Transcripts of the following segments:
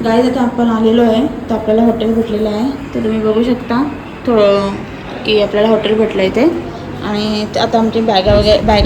Guys आता आपण आलेलो आहे, तर आपल्याला हॉटेल भेटलेलं आहे. तर तुम्ही बघू शकता थोडं की आपल्याला हॉटेल भेटलं इथे. आणि आता आमची बॅगा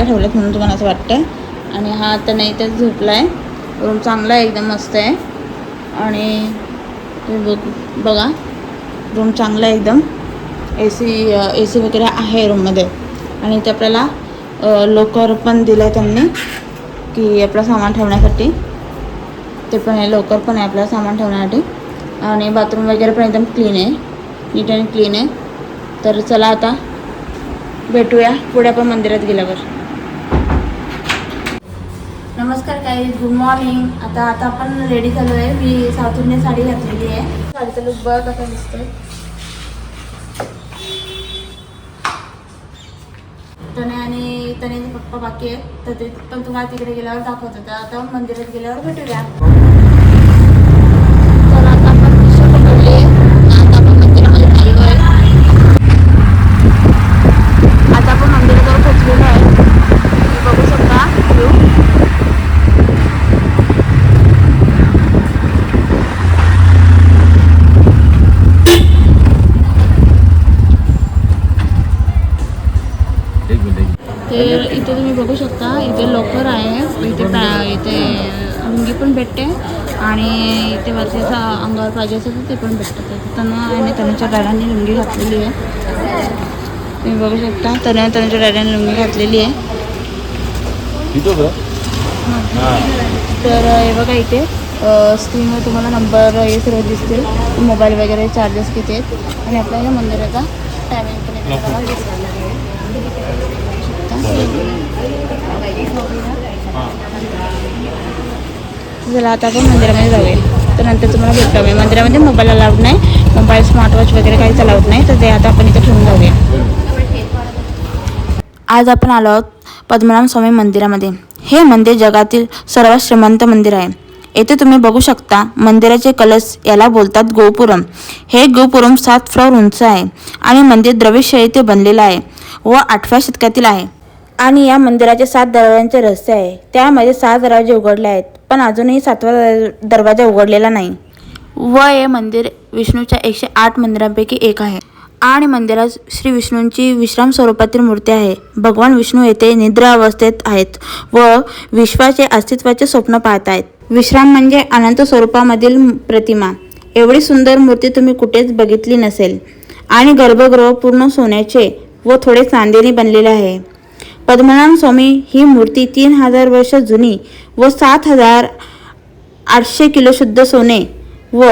ठेवल्यात म्हणून तुम्हाला असं वाटतं. आणि हा आता नाही तर झोपला आहे. रूम चांगला आहे, एकदम मस्त आहे. आणि तुम्ही बघा रूम चांगला आहे एकदम. ए सी वगैरे आहे रूममध्ये. आणि इथे आपल्याला लॉकर पण दिलं आहे त्यांनी की आपलं सामान ठेवण्यासाठी. ते पण आहे, लॉकर पण आहे आपल्याला सामान ठेवण्यासाठी. आणि बाथरूम वगैरे पण एकदम क्लीन आहे, नीट अँड क्लीन आहे. तर चला आता भेटूया पुढे आपण मंदिरात गेल्यावर. नमस्कार काही गुड मॉर्निंग. आता आपण रेडी झालो आहे. मी साऊथ इंडियन साडी घातलेली आहे. साडीचा लुक बघ कसा दिसतोय. आणि तनेचे पप्पा बाकी आहेत, तर ते पण तुम्हाला तिकडे गेल्यावर दाखवत होतं. आता मंदिरात गेल्यावर भेटूया. तर आता आपण रिक्षा पकडली आहे. आता आपण मंदिरामध्ये चाललो आहे. आता आपण मंदिराजवळ पोचलेलो आहे. तुम्ही बघू शकता व्ह्यू. तर इथे तुम्ही बघू शकता, इथे लॉकर आहे. इथे लुंगी पण भेटते. आणि इथे वरती असं अंगावर पाहिजे असेल तर ते पण भेटतं. आणि त्यांच्या डॅडांनी लुंगी घातलेली आहे. तुम्ही बघू शकता त्यांच्या डॅडांनी लुंगी घातलेली आहे. तर हे बघा इथे स्क्रीनवर तुम्हाला नंबर हे सर्व दिसतील, मोबाईल वगैरे चार्जेस किती आहेत. आणि आपल्याला मंदिराचा टायमिंग पण चला आता आपण मंदिरामध्ये जाऊया. तर नंतर तुम्हाला भेटूया. मंदिरामध्ये मोबाईल अलाउड नाही, मोबाईल स्मार्टवॉच वगैरे काहीच अलाउड नाही. तर ते आता आपण इथे ठेवून जाऊया. आज आपण आलो आहोत पद्मनाभ स्वामी मंदिरामध्ये. हे मंदिर जगातील सर्वात श्रीमंत मंदिर आहे. येथे तुम्ही बघू शकता मंदिराचे कलश याला बोलतात गोपुरम. हे गोपुरम 7 फ्लोअर उंच आहे. आणि मंदिर द्रविड शैलीत बनलेलं आहे व 8व्या शतकातील आहे. आणि या मंदिराचे 7 दरवाजांचे रहस्य आहे. त्यामध्ये 6 दरवाजे उघडले आहेत, पण अजूनही 7वा दरवाजा उघडलेला नाही. व हे मंदिर विष्णूच्या 108 मंदिरांपैकी एक आहे. आणि मंदिरात श्री विष्णूंची विश्राम स्वरूपातील मूर्ती आहे. भगवान विष्णू येथे निद्रा अवस्थेत आहेत व विश्वाचे अस्तित्वाचे स्वप्न पाहत आहेत. विश्राम म्हणजे अनंत स्वरूपामधील प्रतिमा. एवढी सुंदर मूर्ती तुम्ही कुठेच बघितली नसेल. आणि गर्भगृह पूर्ण सोन्याचे व थोडे चांदीने बनलेले आहे. पद्मनाभ स्वामी ही मूर्ती 3000 वर्ष जुनी व 7800 किलो शुद्ध सोने व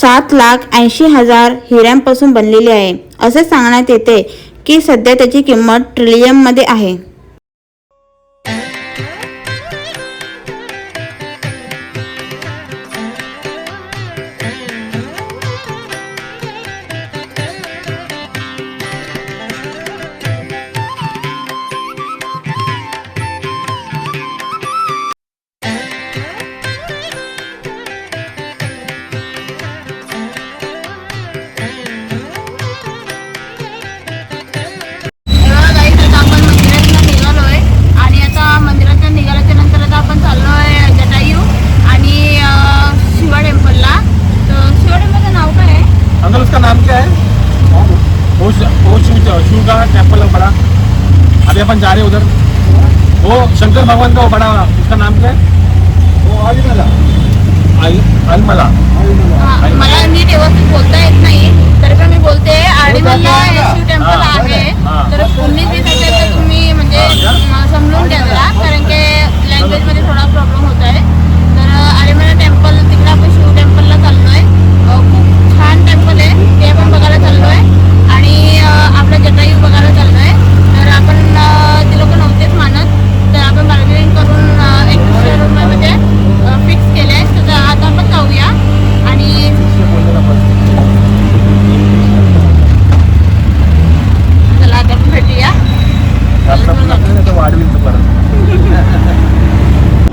7,80,000 हिऱ्यांपासून बनलेली आहे. असे सांगण्यात येते की सध्या त्याची किंमत ट्रिलियनमध्ये आहे. शिव का टेम्पल है बड़ा. अभी अपन जा रहे हैं उधर. वो शंकर भगवान का वो बड़ा, उसका नाम क्या है? वो आलिमला. मला नीट व्यवस्थित बोलता येत नाही, तरी पण मी बोलते. आलिमला शिव टेम्पल आहे. तर तुम्ही तर तुम्ही म्हणजे समजून घ्या जरा, कारण की लँग्वेजमध्ये थोडा प्रॉब्लेम होत आहे. तर आलिमला टेम्पल तिकडे आपण शिव टेम्पलला चाललोय. खूप छान टेम्पल आहे, ते आपण बघायला चाललोय. आणि आपला जटायू बघायला चाललोय. तर आपण ते लोक नव्हतेच मानत, तर आपण बार्गेनिंग करून एक दुसऱ्या रूममध्ये फिक्स केलं आहे. तर आता आपण जाऊया. आणि चला आता आपण भेटूया.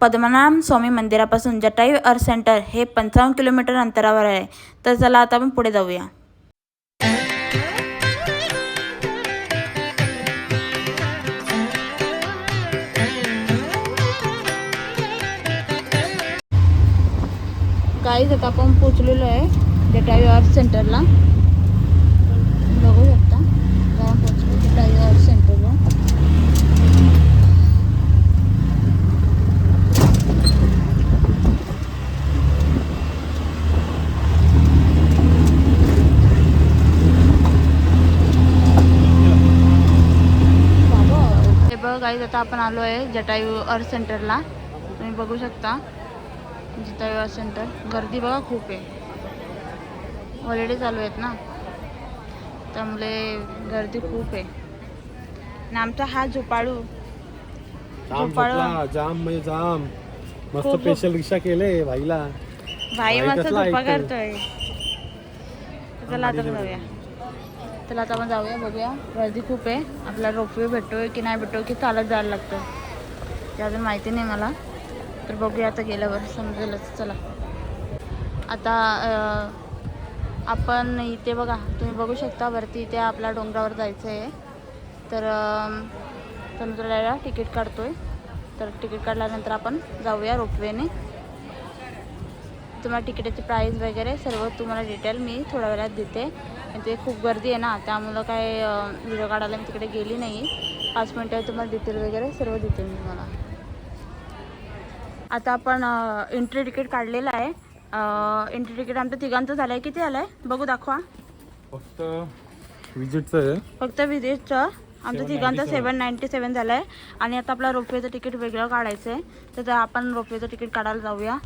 पद्मनाभ स्वामी मंदिरापासून जटायू अर्थ सेंटर हे 55 किलोमीटर अंतरावर आहे. तर चला आता आपण पुढे जाऊया. गाईज आता आपण पोचलेलो आहे जटायू आर्ट सेंटरला. बघू शकता जाऊन पोचलो जटायू आर्ट सेंटरला. हे बघ गाईज आता आपण आलो आहे जटायू आर्ट सेंटरला. तुम्ही बघू शकता जटायू आर्ट सेंटर. गर्दी बघा खूप आहे, हॉलिडे चालू आहेत ना त्यामुळे गर्दी खूप आहे. आणि आमचा हा झोपाळू जाम म्हणजे जाम मस्त खूप- स्पेशल रिक्षा केले भाईला. भाई भाई मस्त कसला झोपा ऐकतोय. करतोय. चला आता जाऊया. चला आता आपण जाऊया, बघूया. गर्दी खूप आहे. आपल्याला रोपवे भेटतोय की नाही भेटतो की चालत जायला लागतं ते अजून माहिती नाही मला. तर बघूया आता गेल्यावर समजेलच. चला आता आपण इथे बघा, तुम्ही बघू शकता वरती इथे आपल्या डोंगरावर जायचं आहे. तर समुद्राला तिकीट काढतोय. तर तिकीट काढल्यानंतर आपण जाऊया रोपवेने. तुम्हाला तिकिटाची प्राईस वगैरे सर्व तुम्हाला डिटेल मी थोड्या वेळात देते. आणि ते खूप गर्दी आहे ना त्यामुळं काय व्हिडिओ काढायला मी तिकडे गेली नाही. 5 मिनटं तुम्हाला डिटेल वगैरे सर्व देते मी मला. आता आपण एंट्री तिकीट काढलेलं आहे. एंट्री तिकीट आमचं तिघांचं झालं आहे. किती झालं आहे बघू, दाखवा. फक्त विजिटचं आहे. फक्त विजिटचं आमचं तिघांचं 797 झालं आहे. आणि आता आपला रोपवेचं तिकीट वेगळं काढायचं आहे. तर आपण रोपवेचं तिकीट काढायला जाऊया.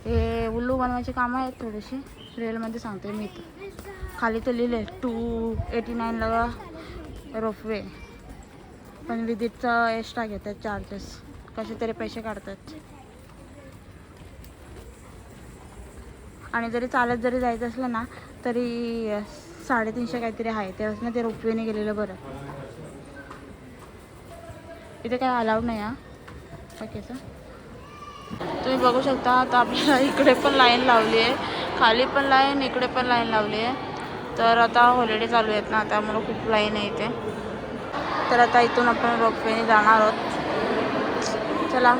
हे उल्लू बनवायचे कामं आहेत थोडेसे. रिअलमध्ये सांगते मी. इथं खाली तर लिहिले 289ला रोपवे, पण विजिटचं एक्स्ट्रा घेतात चार्जेस. कसे तरी पैसे काढतात. आणि जरी चालत जरी जायचं असलं ना तरी 350 काहीतरी आहे. त्यावेळेस ना ते रोपवेने गेलेलं बरं. इथे काय अलाउड नाही हा बाकीचं. तुम्ही बघू शकता आता आपल्याला इकडे पण लाईन लावली आहे, खाली पण लाईन, इकडे पण लाईन लावली आहे. तर आता हॉलिडे चालू आहेत ना त्यामुळं खूप लाईन आहे इथे. तर आता इथून आपण रोपवेने जाणार आहोत. चला.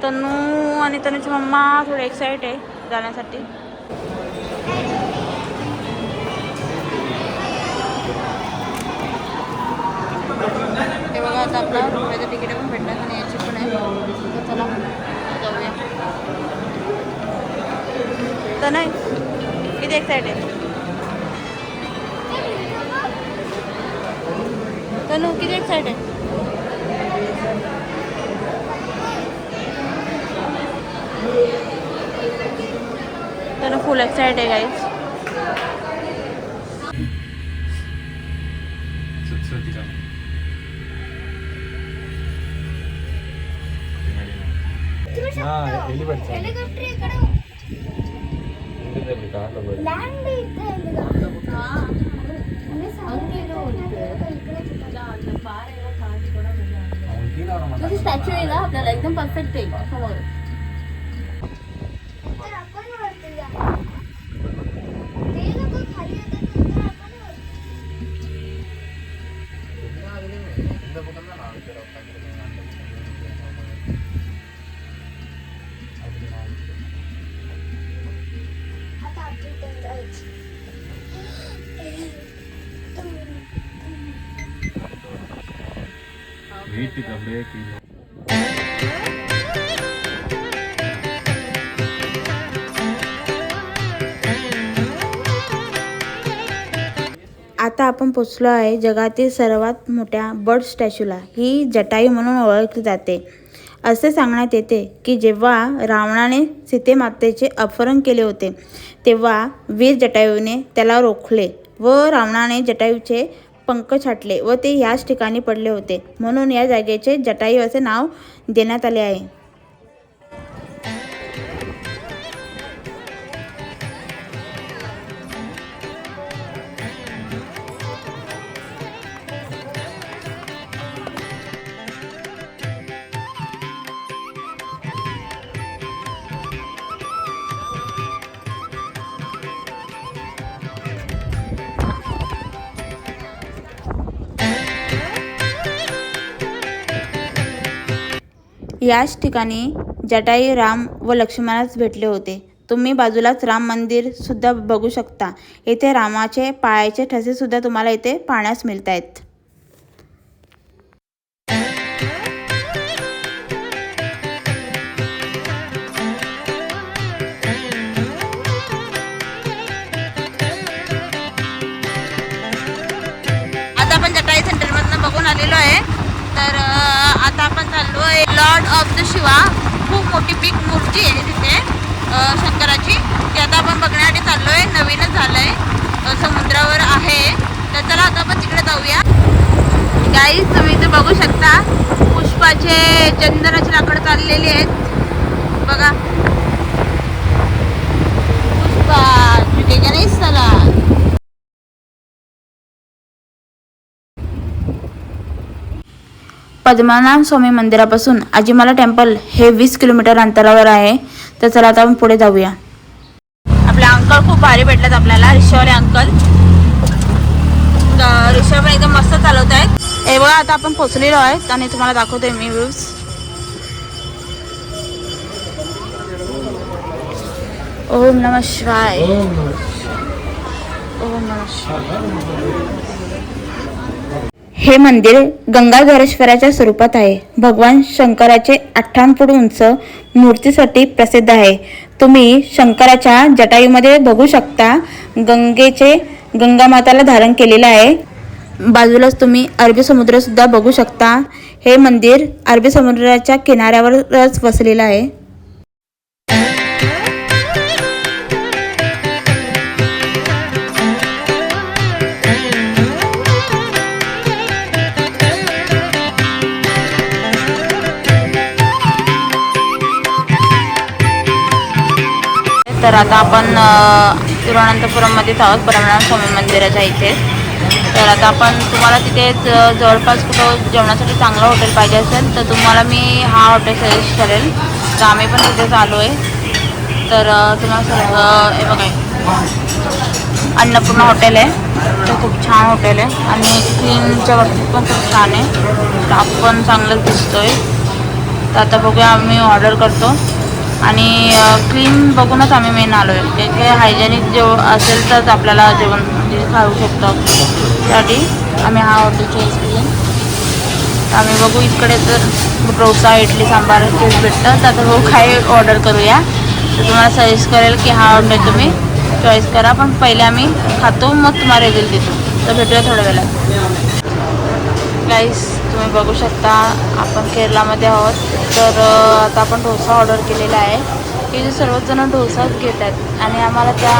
तनू आणि तनूची मम्मा थोडे एक्साइट आहे जाण्यासाठी. हे बघा आता आपला रोपवेचं तिकीट पण भेटणार आणि याची पण आहे. तर चला जाऊया. तर नाही किती एक्साइट आहे तनू, किती एक्साइट आहे? तनू फुल एक्साइट आहे गाईज. स्टॅच्यू आहे ना आपल्याला एकदम परफेक्ट आहे समोर. आता आपण पोचलो आहे जगातील सर्वात मोठ्या बर्ड स्टॅच्यूला. ही जटायू म्हणून ओळखली जाते. असे सांगण्यात येते की जेव्हा रावणाने सीतेमातेचे अपहरण केले होते तेव्हा वीर जटायूने त्याला रोखले व रावणाने जटायूचे पंख छाटले व ते याच ठिकाणी पडले होते. म्हणून या जागेचे जटायू असे नाव देण्यात आले आहे. याच ठिकाणी जटायू राम व लक्ष्मणास भेटले होते. तुम्ही बाजूलाच राम मंदिर सुद्धा बघू शकता. येथे रामाचे पायाचे ठसे सुद्धा तुम्हाला इथे पाहण्यास मिळत आहेत. आता आपण जटाई सेंटरमधनं बघून आलेलो आहे. तर आता आपण चाललो आहे लॉर्ड ऑफ द शिवा. खूप मोठी बिग मूर्ती आहे तिथे शंकराची. ती आता आपण बघण्यासाठी चाललो आहे. नवीनच झालं आहे, समुद्रावर आहे. तर चला आता आपण तिकडे जाऊया. गाईज तुम्ही इथे बघू शकता पुष्पाचे चंदनाची लाकडं चाललेली आहेत बघा. पुष्पा झुकेगा नहीं साला. पद्मनाभ स्वामी मंदिरापासून आजीमाला टेम्पल हे 20 किलोमीटर अंतरावर आहे. तर चला आता आपण पुढे जाऊया. आपले अंकल खूप भारी भेटलेत आपल्याला, रिक्षावाले अंकल. रिक्षा पण एकदम मस्त चालवत आहेत. हे बघा आता आपण पोहोचलेलो आहेत आणि तुम्हाला दाखवतोय मी व्ह्यूज. ओम नमः शिवाय. ओम नमः शिवाय. हे मंदिर गंगाधरेश्वराच्या स्वरूपात आहे. भगवान शंकराचे 58 फूट उंच मूर्तीसाठी प्रसिद्ध आहे. तुम्ही शंकराच्या जटायूमध्ये बघू शकता गंगा माताला धारण केलेलं आहे. बाजूलाच तुम्ही अरबी समुद्र सुद्धा बघू शकता. हे मंदिर अरबी समुद्राच्या किनाऱ्यावरच वसलेलं आहे. तर आता आपण तिरुवनंतपुरममध्येच आहोत, पद्मनाभ स्वामी मंदिराच्या इथे. तर आता आपण तुम्हाला तिथेच जवळपास कुठं जेवणासाठी चांगलं हॉटेल पाहिजे असेल तर तुम्हाला मी हा हॉटेल सजेस्ट करेल. तर आम्ही पण तिथेच आलो आहे. तर तुम्हाला हे बघा अन्नपूर्णा हॉटेल आहे. ते खूप छान हॉटेल आहे आणि क्लीनच्या बाबतीत पण खूप छान आहे. स्टाफ पण चांगलाच दिसतोय. तर आता बघूया, आम्ही ऑर्डर करतो आणि क्लीन बघूनच आम्ही मेन आलो आहे. जे काही हायजेनिक जेव असेल तरच आपल्याला जेवण म्हणजे खाऊ शकतो. त्यासाठी आम्ही हा हॉटेल चॉईस केले. आम्ही बघू इकडे तर डोसा, इडली, सांबार तेच भेटतं. तर आता बघू काय ऑर्डर करूया. तर तुम्हाला सजेस्ट करेल की हा हॉटेल तुम्ही चॉईस करा. पण पहिले आम्ही खातो मग तुम्हाला रिव्ह्यू देतो. तर भेटूया थोड्या वेळात. गाईस तुम्ही बघू शकता आपण केरलामध्ये आहोत. तर आता आपण डोसा ऑर्डर केलेला आहे. इथे सर्वजण डोसाच घेत आहेत आणि आम्हाला त्या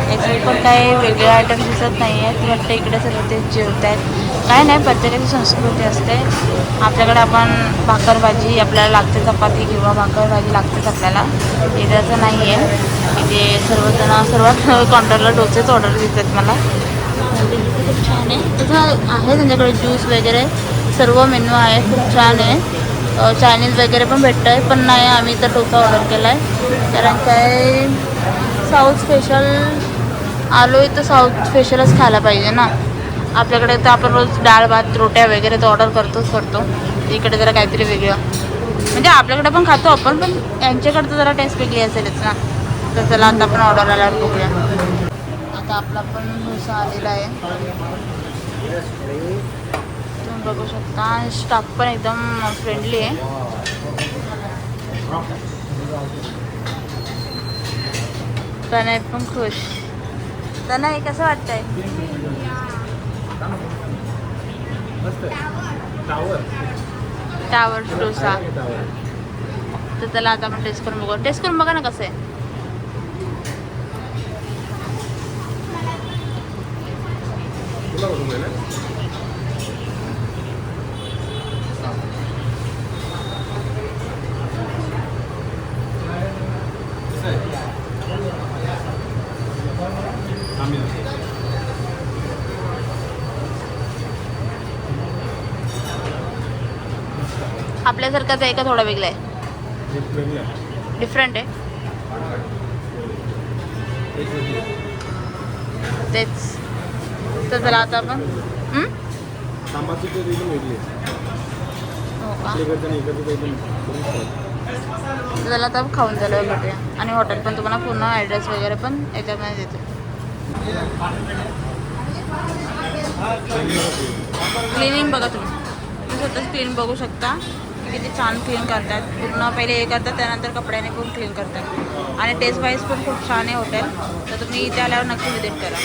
याचे पण काही वेगळे आयटम दिसत नाही आहेत. वाटतं इकडे सर्व तेच जेवत आहेत. काय नाही, प्रत्येकाची संस्कृती असते. आपल्याकडे आपण भाकर भाजी आपल्याला लागते, चपाती किंवा भाकर भाजी लागतेच आपल्याला. इथे असं नाही आहे. इथे सर्वात काउंटरला डोसेच ऑर्डर देतात मला. खूप छान आहे. तसं आहे त्यांच्याकडे ज्यूस वगैरे सर्व मेन्यू आहे. खूप छान आहे. चायनीज वगैरे पण भेटतं आहे. पण नाही, आम्ही तर डोसा ऑर्डर केला आहे. कारण काय साऊथ स्पेशल आलो आहे तर साऊथ स्पेशलच खायला पाहिजे ना. आपल्याकडे तर आपण रोज डाळ भात रोट्या वगैरे तर ऑर्डर करतो. इकडे जरा काहीतरी वेगळं म्हणजे आपल्याकडे पण खातो आपण, पण यांच्याकडे तर जरा टेस्ट वेगळी असेलच ना. तर चला आता आपण ऑर्डर आल्यावर बघूया. आता आपला पण डोसा आलेला आहे. तुम्ही बघू शकता. स्टाफ पण एकदम फ्रेंडली आहे. तनय पण खुश. तनय कसं वाटतंय? टावर डोसा. तर त्याला आता आपण टेस्ट करून बघा ना कसं आहे. आपल्यासारखाच आहे का थोडा वेगळा आहे? डिफरंट आहे. तेच. तर चला आता आपण हो का त्याला आता खाऊन झालं भेटूया आणि हॉटेल पण तुम्हाला पूर्ण ॲड्रेस वगैरे पण याच्यामध्ये देते. क्लिनिंग बघा तुम्ही स्वतःच क्लीन बघू शकता किती छान क्लीन करतात. पूर्ण पहिले हे करतात त्यानंतर कपड्याने पण क्लीन करतात आणि टेस्ट वाईज पण खूप छान आहे हॉटेल. तर तुम्ही इथे आल्यावर नक्की विजिट करा.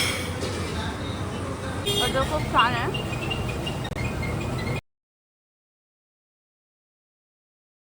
हॉटेल खूप छान आहे.